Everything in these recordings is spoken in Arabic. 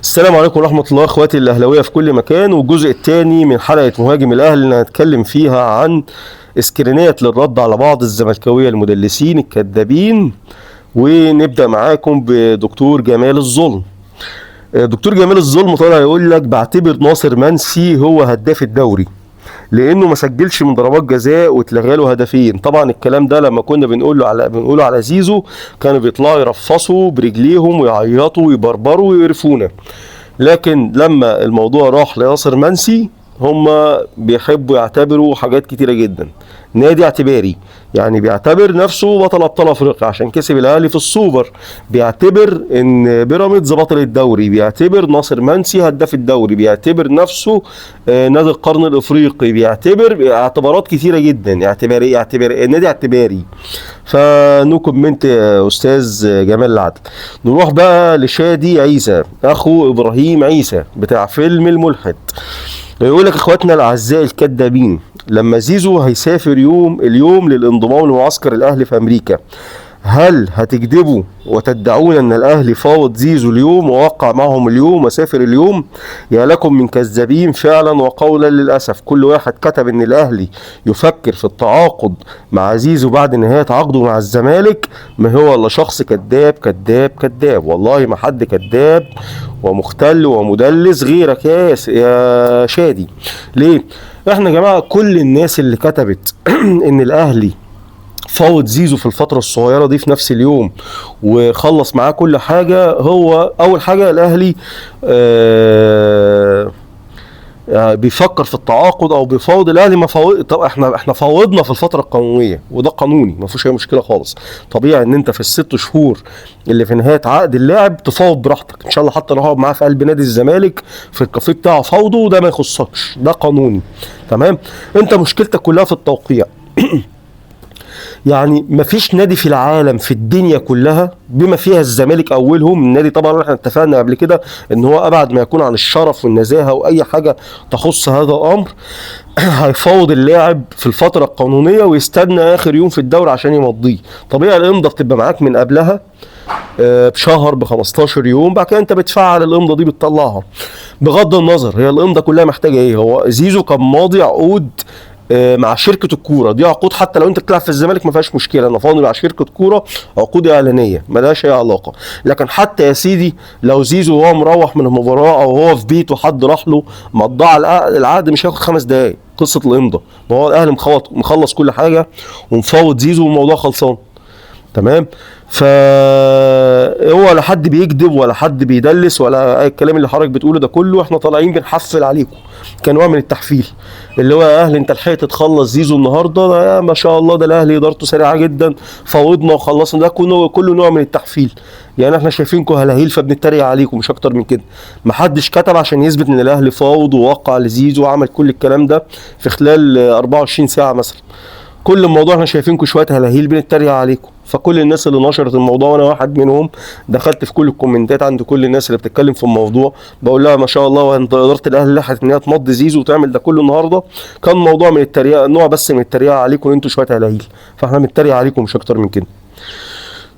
السلام عليكم ورحمة الله اخواتي الاهلاوية في كل مكان، والجزء الثاني من حلقة مهاجم الاهلي اللي هنتكلم فيها عن اسكرينات للرد على بعض الزملكاوية المدلسين الكذابين. ونبدأ معاكم بدكتور جمال الظلم. دكتور جمال الظلم طالع يقول لك بعتبر ناصر منسي هو هداف الدوري لانه ما سجلش من ضربات جزاء واتلغى له هدفين. طبعا الكلام ده لما كنا بنقوله على زيزو كانوا بيطلعوا يرفصوا برجليهم ويعيطوا ويبربروا ويقرفونا، لكن لما الموضوع راح لناصر منسي هم بيحبوا يعتبروا حاجات كتيرة جدا. نادي اعتباري، يعني بيعتبر نفسه بطل ابطال افريقيا عشان كسب الاهلي في السوبر، بيعتبر ان بيراميدز بطل الدوري، بيعتبر ناصر منسي هداف الدوري، بيعتبر نفسه نادي القرن الافريقي، بيعتبر اعتبارات كتيرة جدا. يعتبر نادي اعتباري. فنو كومنت يا استاذ جمال العدل. نروح بقى لشادي عيسى اخو ابراهيم عيسى بتاع فيلم الملحد. يقول لك اخواتنا الاعزاء الكدابين، لما زيزو هيسافر اليوم للانضمام لمعسكر الاهلي في امريكا، هل هتكذبوا وتدعون ان الاهلي فاوض زيزو اليوم ووقع معهم اليوم وسافر اليوم؟ يا لكم من كذابين فعلا وقولا. للاسف كل واحد كتب ان الاهلي يفكر في التعاقد مع زيزو بعد نهايه عقده مع الزمالك ما هو الا شخص كذاب كذاب كذاب. والله ما حد كذاب ومختل ومدلس غيرك يا شادي. ليه؟ احنا يا جماعه كل الناس اللي كتبت ان الاهلي فاوض زيزو في الفترة الصغيرة دي في نفس اليوم وخلص معاه كل حاجة، هو أول حاجة الأهلي بيفكر في التعاقد أو بيفاوض. الأهلي ما فاوض. طب احنا فاوضنا في الفترة القانونية وده قانوني ما فيهوش أي مشكلة خالص. طبيعي إن أنت في الست شهور اللي في نهاية عقد اللاعب تفاوض براحتك إن شاء الله، حتى لو هقعد معاه في قلب نادي الزمالك في الكافيه بتاعه فاوضه، وده ما يخصكش، ده قانوني. تمام؟ أنت مشكلتك كلها في التوقيع. يعني مفيش نادي في العالم في الدنيا كلها بما فيها الزمالك اولهم، النادي طبعا احنا اتفقنا قبل كده ان هو ابعد ما يكون عن الشرف والنزاهه واي حاجه تخص هذا الامر، هيفاوض اللاعب في الفتره القانونيه ويستنى اخر يوم في الدوري عشان يمضيه. طبيعي الامضه بتبقى معاك من قبلها بشهر ب 15 يوم، بعد كده انت بتفعل الامضه دي بتطلعها. بغض النظر هي الامضه كلها محتاجه ايه. هو زيزو كان ماضي عقود مع شركه الكوره، دي عقود حتى لو انت بتلعب في الزمالك ما فيهاش مشكله، انا فاضي مع شركه كوره عقود اعلانيه مالهاش اي علاقه. لكن حتى يا سيدي لو زيزو وهو مروح من المباراه او هو في بيته حد راح له مضى العقد مش هياخد 5 دقائق قصه الامضه، ما هو الاهلي مخلص كل حاجه ومفاوض زيزو والموضوع خلصان. تمام؟ فهو لا حد بيكذب ولا حد بيدلس ولا اي الكلام اللي حضرتك بتقوله ده كله. احنا طالعين بنحفل عليكم كنوع من التحفيل، اللي هو يا اهلي انت لحقت تخلص زيزو النهارده، ده ما شاء الله ده الاهلي ادارته سريعه جدا فوضنا وخلصنا، ده كله نوع من التحفيل. يعني احنا شايفينكم هلاهيل فبنتريق عليكم مش اكتر من كده. محدش كتب عشان يثبت ان الاهلي فاوض ووقع لزيزو وعمل كل الكلام ده في خلال 24 ساعه مثلا. كل الموضوع احنا شايفينكم شويه هلاهيل بنتريق عليكم. فكل الناس اللي نشرت الموضوع وانا واحد منهم دخلت في كل الكومنتات عند كل الناس اللي بتتكلم في الموضوع بقول لها ما شاء الله وانت اداره الاهلي لحقت ان هي تمضي زيزو وتعمل ده كله النهارده. كان موضوع من التريقه، نوع بس من التريقه عليكم انتوا شويه هلاهيل، فاحنا بنتريق عليكم مش اكتر من كده.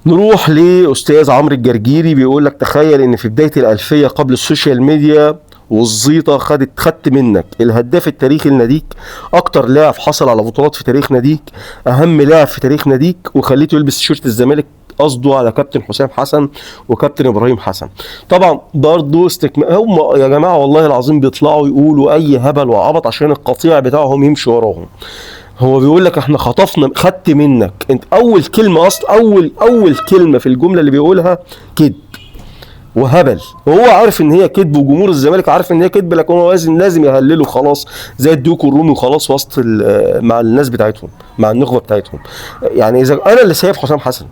نروح لاستاذ عمرو الجرجيري بيقول لك تخيل ان في بدايه الالفيه قبل السوشيال ميديا والزيطه خدت منك الهداف التاريخي لناديك، اكتر لاعب حصل على بطولات في تاريخ ناديك، اهم لاعب في تاريخ ناديك، وخليته يلبس تيشيرت الزمالك، قصده على كابتن حسام حسن وكابتن ابراهيم حسن. طبعا برضه هم يا جماعه والله العظيم بيطلعوا يقولوا اي هبل وعبط عشان القطيع بتاعهم يمشي وراهم. هو بيقول لك احنا خدت منك انت اول كلمه، اصلا اول كلمه في الجمله اللي بيقولها كذب وهبل، وهو عارف ان هي كذب وجمهور الزمالك عارف ان هي كذب، لكن هو لازم يهلله خلاص زي الديوك الرومي وخلاص وسط مع الناس بتاعتهم مع النخبه بتاعتهم. يعني اذا انا اللي سايب حسام حسن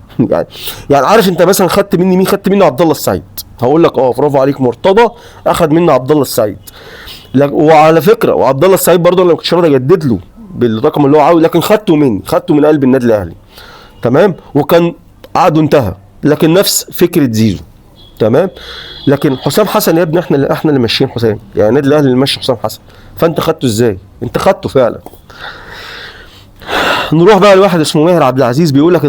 يعني عارف انت مثلا خدت مني مين؟ خدت مني عبد الله السعيد، هقول لك برافو عليك مرتضى اخد مني عبد الله السعيد. وعلى فكره وعبد الله السعيد برضه انا ما كنتش راضي اجدد له بالرقم اللي هو عاوز، لكن خدته من قلب النادي الاهلي. تمام؟ وكان عقده انتهى، لكن نفس فكره زيزو. تمام؟ لكن حسام حسن يا ابني احنا اللي ماشيين حسام، يعني النادي الاهلي اللي ماشي حسام حسن، فانت خدته ازاي؟ انت خدته فعلا. نروح بقى لواحد اسمه ماهر عبد العزيز بيقول لك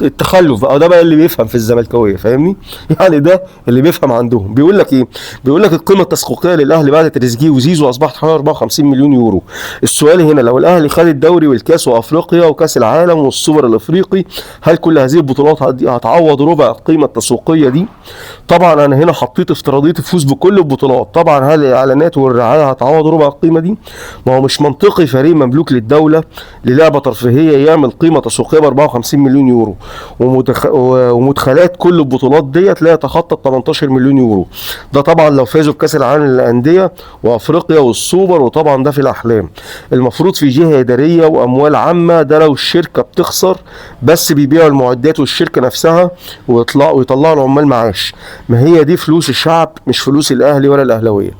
التخلف بقى، ده بقى اللي بيفهم في الزملكاويه، فاهمني؟ يعني ده اللي بيفهم عندهم. بيقول لك ايه؟ بيقول لك القيمه التسويقيه للاهلي بعد تريزيجيه وزيزو اصبحت حوالي 54 مليون يورو. السؤال هنا، لو الاهلي خد الدوري والكاس وافريقيا وكاس العالم والسوبر الافريقي، هل كل هذه البطولات هتعوض ربع القيمه التسويقيه دي؟ طبعا انا هنا حطيت افتراضيه الفوز بكل البطولات. طبعا هل الاعلانات والرعايه هتعوض ربع القيمه دي؟ ما هو مش منطقي فريق مملوك للدوله للعبه ترفيهيه يعمل قيمه تسويقيه ب 54 مليون يورو ومدخلات كل البطولات ديت لا يتخطى 18 مليون يورو. ده طبعا لو فازوا بكاس العالم للانديه وافريقيا والسوبر، وطبعا ده في الاحلام. المفروض في جهه اداريه واموال عامه، ده لو الشركه بتخسر بس بيبيعوا المعدات والشركه نفسها ويطلعوا العمال معاش. ما هي دي فلوس الشعب مش فلوس الاهلي ولا الاهلاويه.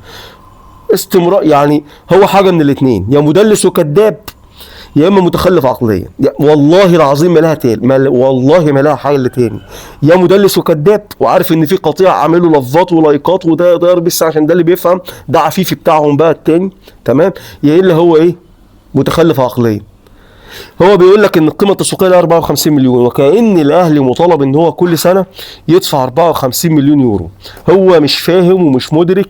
استمرار يعني هو حاجه من الاثنين، يا مدلس وكذاب يا اما متخلف عقليا. والله العظيم ما لها تاني، والله ما لها حل تاني. يا مدلس وكذاب وعارف ان في قطيع عامله لفظات ولايكات وده بس عشان ده اللي بيفهم، ده عفيفي بتاعهم بقى التاني، تمام؟ يا الا هو ايه؟ متخلف عقليا. هو بيقول لك ان القيمه التسويقيه ل 54 مليون، وكأن الاهلي مطالب ان هو كل سنه يدفع 54 مليون يورو. هو مش فاهم ومش مدرك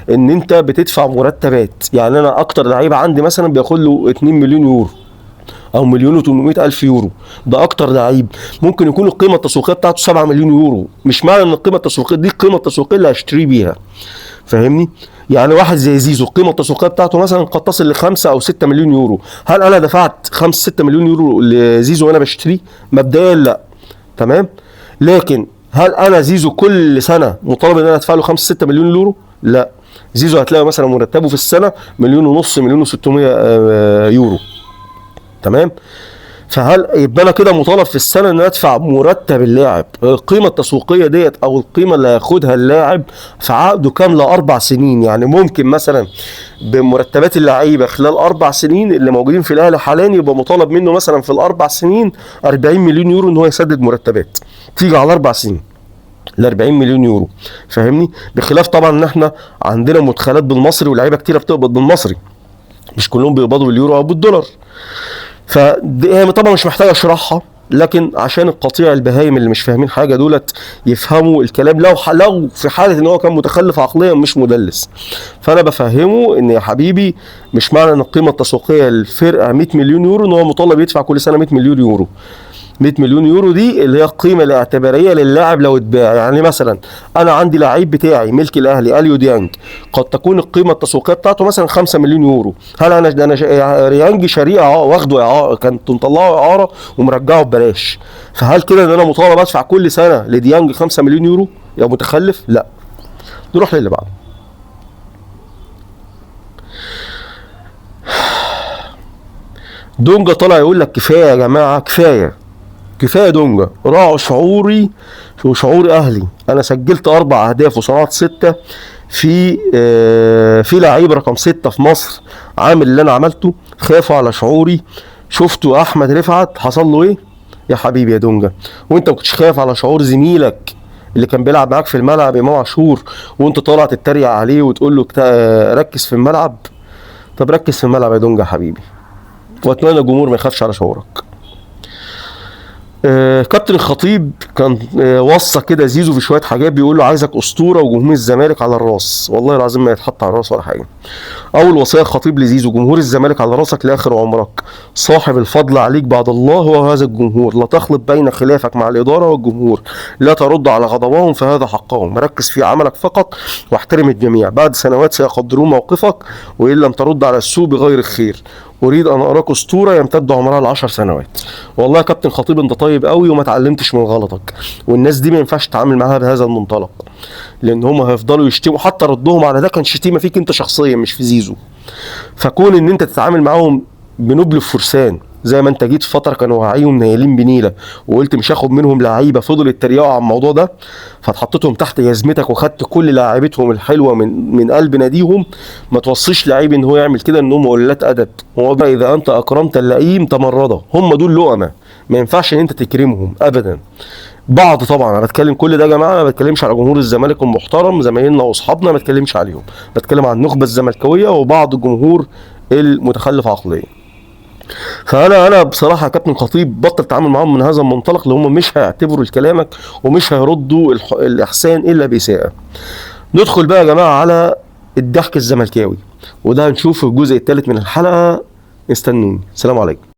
ان انت بتدفع مرتبات. يعني انا اكتر لعيب عندي مثلا بياخد له 2 مليون يورو او 1,800,000 يورو، ده اكتر لعيب. ممكن يكون القيمه التسويقيه بتاعته 7 مليون يورو. مش معنى ان القيمه التسويقيه دي القيمه التسويقيه اللي هشتري بيها، فاهمني؟ يعني واحد زي زيزو القيمه التسويقيه بتاعته مثلا قد تصل ل 5 أو 6 مليون يورو. هل انا دفعت 5 6 مليون يورو لزيزو وانا بشتريه؟ مبدئيا لا، تمام؟ لكن هل انا زيزو كل سنه مطالب ان انا ادفع له 5 6 مليون يورو؟ لا. زيزو هتلاقي مثلا مرتبه في السنه 1.5 مليون 1.6 مليون يورو، تمام؟ فهل يبقى انا كده مطالب في السنه ان ادفع مرتب اللاعب القيمه التسويقيه ديت او القيمه اللي هياخدها اللاعب في عقده كامله 4 سنين؟ يعني ممكن مثلا بمرتبات اللعيبه خلال 4 سنين اللي موجودين في الاهلي حاليا يبقى مطالب منه مثلا في الاربع سنين 40 مليون يورو ان هو يسدد مرتبات، تيجي على 4 سنين ل 40 مليون يورو، فاهمني؟ بخلاف طبعا ان احنا عندنا مدخلات بالمصري ولاعيبه كتيره بتقبض بالمصري، مش كلهم بيقبضوا باليورو او بالدولار. فدي طبعا مش محتاج اشرحها، لكن عشان القطيع البهايم اللي مش فاهمين حاجه دولت يفهموا الكلام، لو في حاله ان هو كان متخلف عقليا مش مدلس، فانا بفهمه ان يا حبيبي مش معنى ان القيمه التسويقيه للفرقه 100 مليون يورو ان هو مطالب يدفع كل سنه 100 مليون يورو. 100 مليون يورو دي اللي هي القيمه الاعتباريه للاعب لو اتباع. يعني مثلا انا عندي لعيب بتاعي ملك الاهلي اليو ديانج، قد تكون القيمه التسويقيه بتاعته مثلا 5 مليون يورو. هل انا ديانج شاريه واخده اعاره، كنت مطلعه اعاره ومرجعه ببلاش، فهل كده ان انا مطالب ادفع كل سنه لديانج 5 مليون يورو؟ يا متخلف. لا. نروح للي بعده. دونجا طلع يقول لك كفايه يا جماعه، كفايه دونجا، راعوا شعوري وشعور اهلي. انا سجلت 4 اهداف وصنعت 6 في لعيب رقم 6 في مصر عامل اللي انا عملته. خافوا على شعوري. شفتوا احمد رفعت حصل له ايه يا حبيبي يا دونجا؟ وانت ما كنتش خايف على شعور زميلك اللي كان بيلعب معاك في الملعب امام عاشور وانت طالع تتريق عليه وتقول له ركز في الملعب؟ طب ركز في الملعب يا دونجا حبيبي، واتمنى الجمهور ما يخافش على شعورك. كابتن الخطيب كان وصى كده زيزو في شويه حاجات، بيقول له عايزك اسطوره وجمهور الزمالك على الراس. والله العظيم ما يتحط على الراس ولا حاجه. اول وصيه الخطيب لزيزو: جمهور الزمالك على راسك لاخر عمرك، صاحب الفضل عليك بعد الله هو هذا الجمهور، لا تخلط بين خلافك مع الاداره والجمهور، لا ترد على غضبهم فهذا حقهم، ركز في عملك فقط واحترم الجميع، بعد سنوات سيقدرون موقفك وان لم ترد على السوء بغير الخير، اريد ان اراك اسطوره يمتد عمرها ل10 سنوات. والله يا كابتن خطيب انت طيب قوي وما اتعلمتش من غلطك، والناس دي ما ينفعش تتعامل معاها بهذا المنطلق، لان هم هيفضلوا يشتموا. حتى ردهم على ده كان شتيمه فيك انت شخصيا مش في زيزو. فكون ان انت تتعامل معاهم بنبل فرسان زي ما انت جيت في فتره كانوا واعيين نايلين بنيله وقلت مش هاخد منهم لعيبه، فضلوا يتريقوا على الموضوع ده، فاتحطيتهم تحت جزمتك وخدت كل لاعيبتهم الحلوه من قلب ناديهم. ما توصيش لعيب ان هو يعمل كده، ان هم قلات ادب. هو بقى اذا انت اكرمت اللئيم تمرده، هم دول لقمه ما ينفعش ان انت تكرمهم ابدا. بعض طبعا انا بتكلم كل ده يا جماعه، ما بتكلمش على جمهور الزمالك المحترم زمايلنا واصحابنا، ما بتكلمش عليهم، بتكلم عن النخبه الزملكاويه وبعض الجمهور المتخلف عقليا. فانا بصراحه يا كابتن خطيب بطل تعامل معاهم من هذا المنطلق، اللي هم مش هيعتبروا كلامك ومش هيردوا الاحسان الا باساءه. ندخل بقى يا جماعه على الضحك الزملكاوي، وده هنشوف الجزء الثالث من الحلقه. استنوني، سلام عليكم.